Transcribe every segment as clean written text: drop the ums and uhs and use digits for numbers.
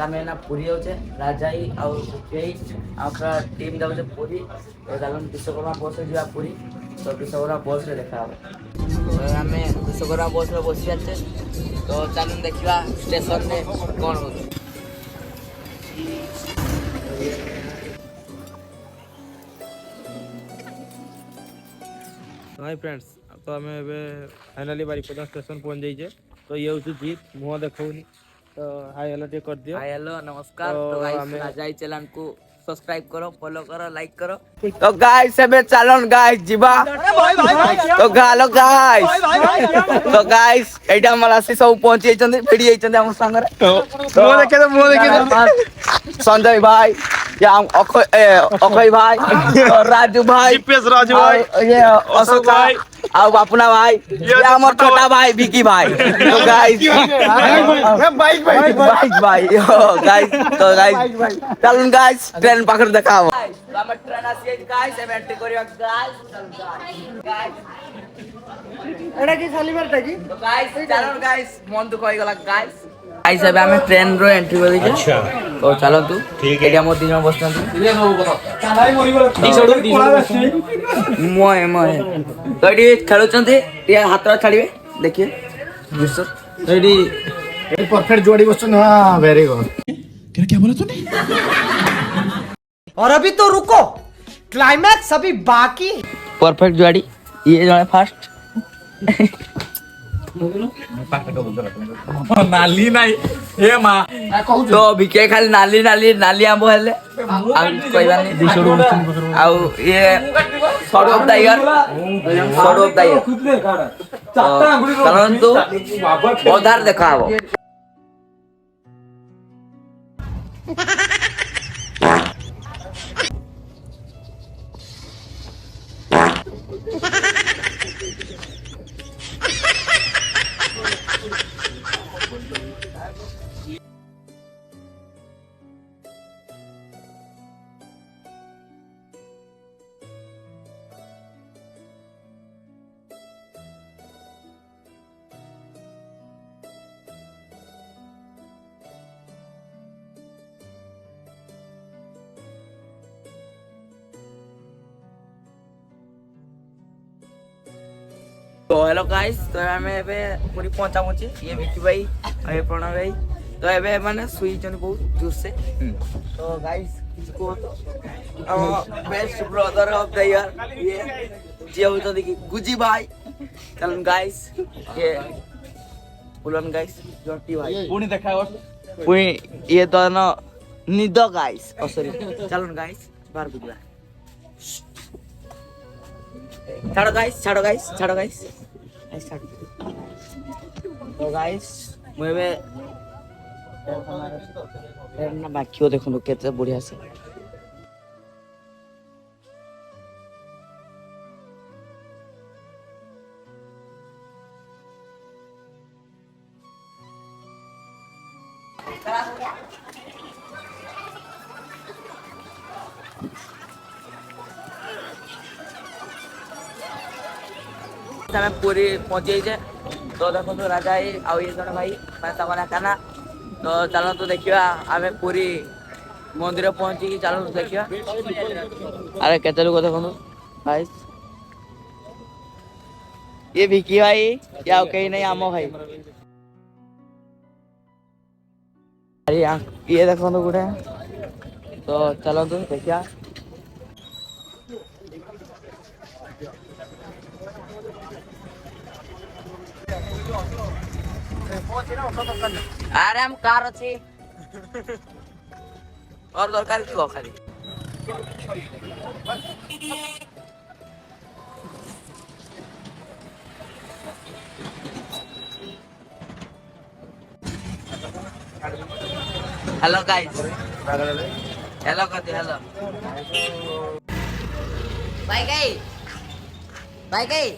ଆମେ ନା ପୁରୀ ଯାଉଛେ ରାଜାଇ ଆଉ କେହି ଆମର ଟିମ୍ ଯାଉଛେ ପୁରୀ ତ ଚାଲୁନ ବିଶ୍ୱକର୍ମା ବସ୍ରେ ଯିବା ପୁରୀ ତ ବିଶ୍ୱକର୍ମା ବସ୍ରେ ଦେଖାହେବ। ତ ଆମେ ବିଶ୍ୱକର୍ମା ବସ୍ରେ ବସି ଯାଉଛେ ତ ଚାଲୁନ ଦେଖିବା ଷ୍ଟେସନରେ କ'ଣ ହେଉଛି। हाय फ्रेंड्स तो आम फाइनाली बारिपदा स्टेशन पहुंच जाइए। तो ये हूँ जीत मुँह देखनी तो हाय हेलो टे कर दियो। हाय हेलो नमस्कार। तो तो गाइस आमे राजाई चैनल को सब्सक्राइब करो, फॉलो करो, लाइक करो। तो गाइस एबे चालन गाइस जीवा तो गालो गाइस तो गाइस एटा मलासी सब पहुंची जाइछन भिड़ी जाइछन हम संग रे। मुँह देखे संजय भाई या अखय भाई और राजू भाई राजू भाई ये अशोक भाई और बापुना भाई ये हमर छोटा भाई विकी भाई। तो गाइस बाइक बाइक भाई गाइस तो गाइस चलन गाइस ट्रेन पकड़ देखाओ। हम ट्रेन आसी गाइस इवेंट करियो गाइस गाइस एटा की खाली बारटा की तो गाइस चलन गाइस मन दुख होई गला गाइस। गाइस अब हम ट्रेन रो एंट्री कर दीजिए। अच्छा तो चलो तू ठीक है हम तीन जन बसते ये सब कथा कालाई मरि गलो मोय मोय तो एडी खेलुचंती ये हाथ छाड़िबे देखिए मिस्टर एडी परफेक्ट जोड़ी बच्चन। हाँ वेरी गुड। क्या बोला तूने? और अभी तो रुको, क्लाइमैक्स अभी बाकी। परफेक्ट जोड़ी ये जने फास्ट नाली नहीं ए मां तो बिके खाली नाली नाली नाली आंबो हेले आ कहबानी आ ये short of the year short of the year कारण तो उधार देखाबो। तो हेलो गाइस तो हमें एबे पूरी पहुंचा मुची ये विकी भाई ये प्रणव भाई तो एबे माने सुई जन बहुत जोर से। तो गाइस किसको तो best brother of the year ये जे हो तो देखि गुजी भाई चलन गाइस ये पुलन गाइस जोटी भाई पुनी देखाओ पुनी ये तो ना निदो गाइस ओ सॉरी चलन गाइस बार बुझला छाड़ो गाइस छाड़ो गाइस छाड़ो गाइस तो गाइस मुझे ना बाकी देखो केते बढ़िया से हमें पूरी पहुंच जाइए। तो देखो तो राजा ये आउ ये जन भाई मैं तमना काना तो चलो तो देखिया हमें पूरी मंदिर पहुंची कि चलो तो देखिया। अरे केते लोग देखो भाई ये विकी भाई या कहीं नहीं आमो भाई अरे ये देखो तो गुड़े तो चलो तो देखिया। अरे हम कार अच्छी और दरकार की खाली हेलो गाइस हेलो कहते हेलो भाई गई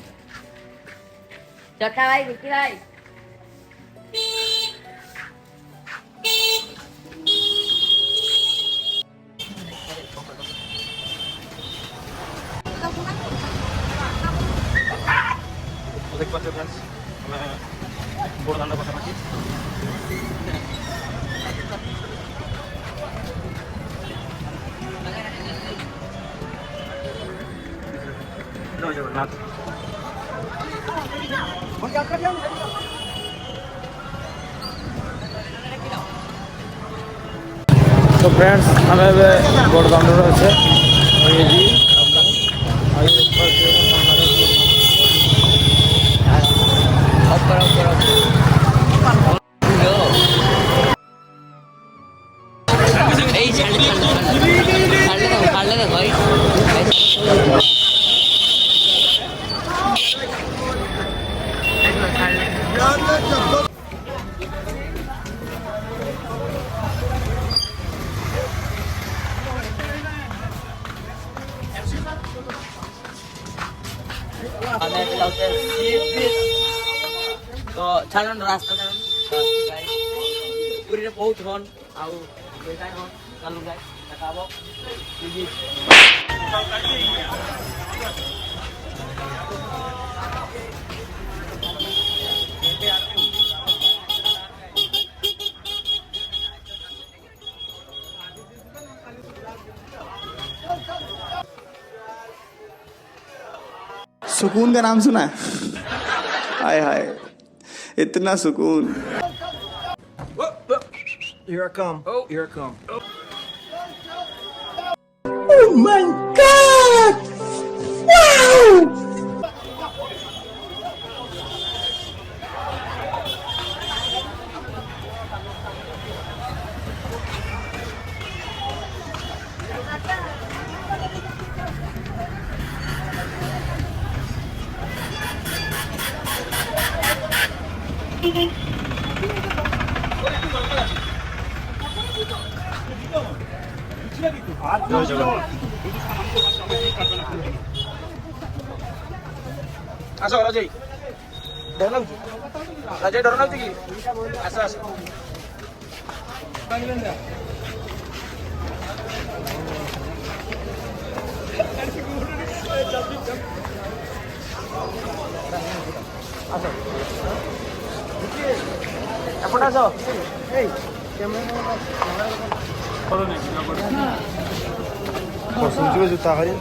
चट्टा भाई विकी भाई देख पाते फ्रेंड्स हमें बोर्ड दांडा पाखापाखि না तो फ्रेंड्स हमें गोड़दाम अच्छे तो छाड़न रास्ता छाड़न पूरी बहुत हन आउ बेटा हन चालू गाय देखाबो सुकून का नाम सुना है? हाय हाय इतना सुकून। Here I come. Here I come. ଆସ ରାଜେଇ ଡର ଲାଗୁଛି ରାଜେଇ ଡର ଲାଗୁଛି କି ଆସ ଆସ ଏପଟେ ଆସ ପସନ୍ଦ ଜୁତା କରି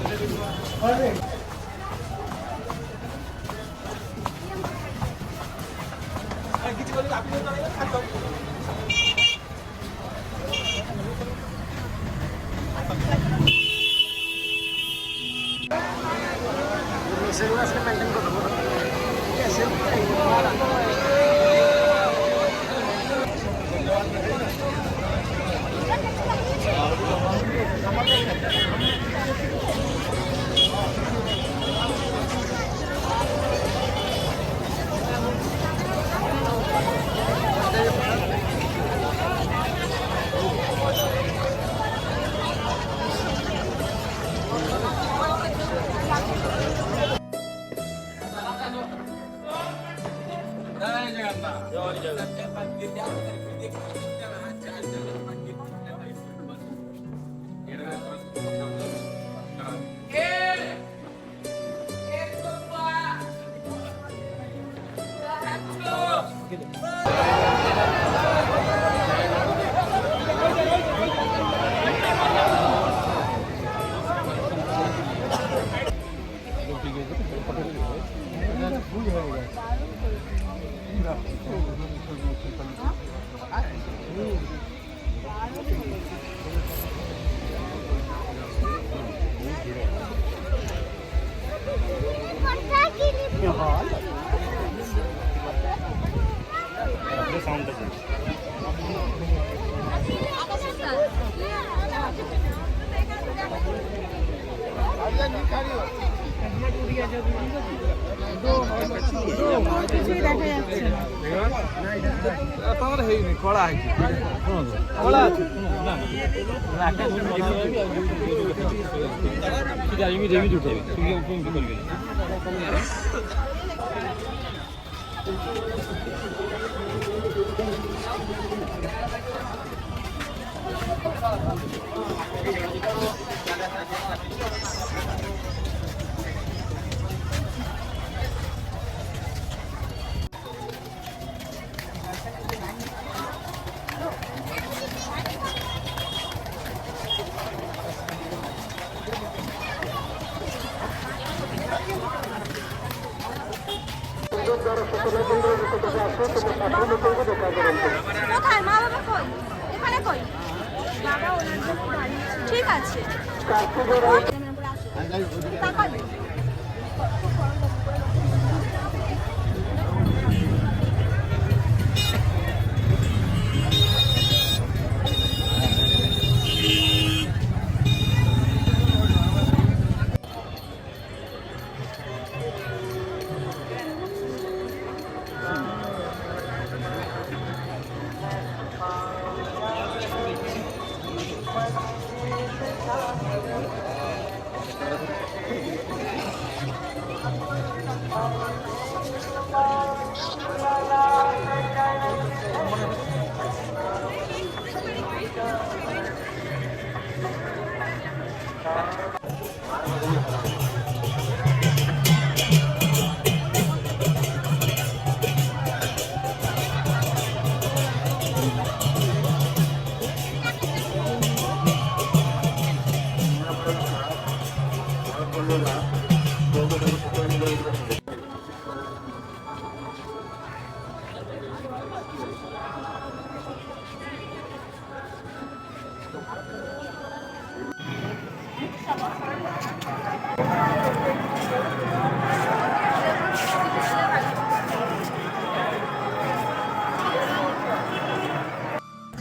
কোথায় মা বাবা কই এখানে কই বাবা ওনার জন্য দাঁড়িয়ে ঠিক আছে তাকাবে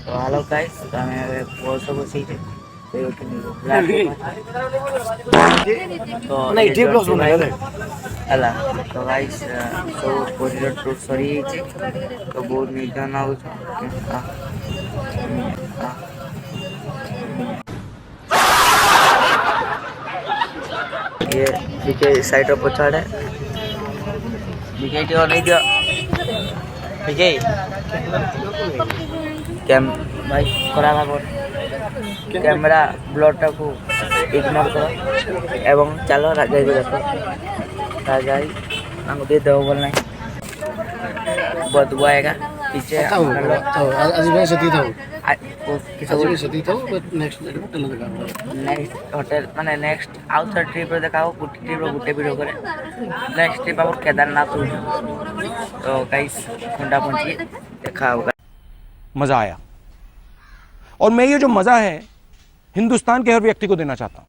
તો હાલો ગાઈસ તમે હવે પહોંચો બસી છે તો नहीं ठीक लोग सुना है ହେଲା ତ ଗାଇସ୍ ସବୁ ପୁରୀର ଟୁର୍ ସରିଯାଇଛି ତ ବହୁତ ନିର୍ଜନ ହେଉଛି ଇଏ ଟିକେ ସାଇଡ଼ର ପଛଆଡ଼େ ବିକେଇ ଟିକେ ଅନେଇ ଦିଅ ବିକେଇ ଭାଇ ଖରାପ ହେବ କ୍ୟାମେରା ବ୍ଲଡ଼ଟାକୁ ଇଗ୍ନୋର କର ଏବଂ ଚାଲ ରାଜାଇକୁ ଦେଖ राजाई हमको दे दो बोलना है बहुत हुआ आएगा पीछे अजीब से दी था किसी से दी था बट नेक्स्ट होटल लगा नेक्स्ट होटल माने नेक्स्ट आउटर ट्रिप रे देखाओ गुटे ट्रिप रो गुटे वीडियो करे नेक्स्ट ट्रिप अब केदारनाथ हो तो गाइस कुंडा पहुंची देखाओ मज़ा आया और मैं ये जो मज़ा है हिंदुस्तान के हर व्यक्ति को देना चाहता हूँ।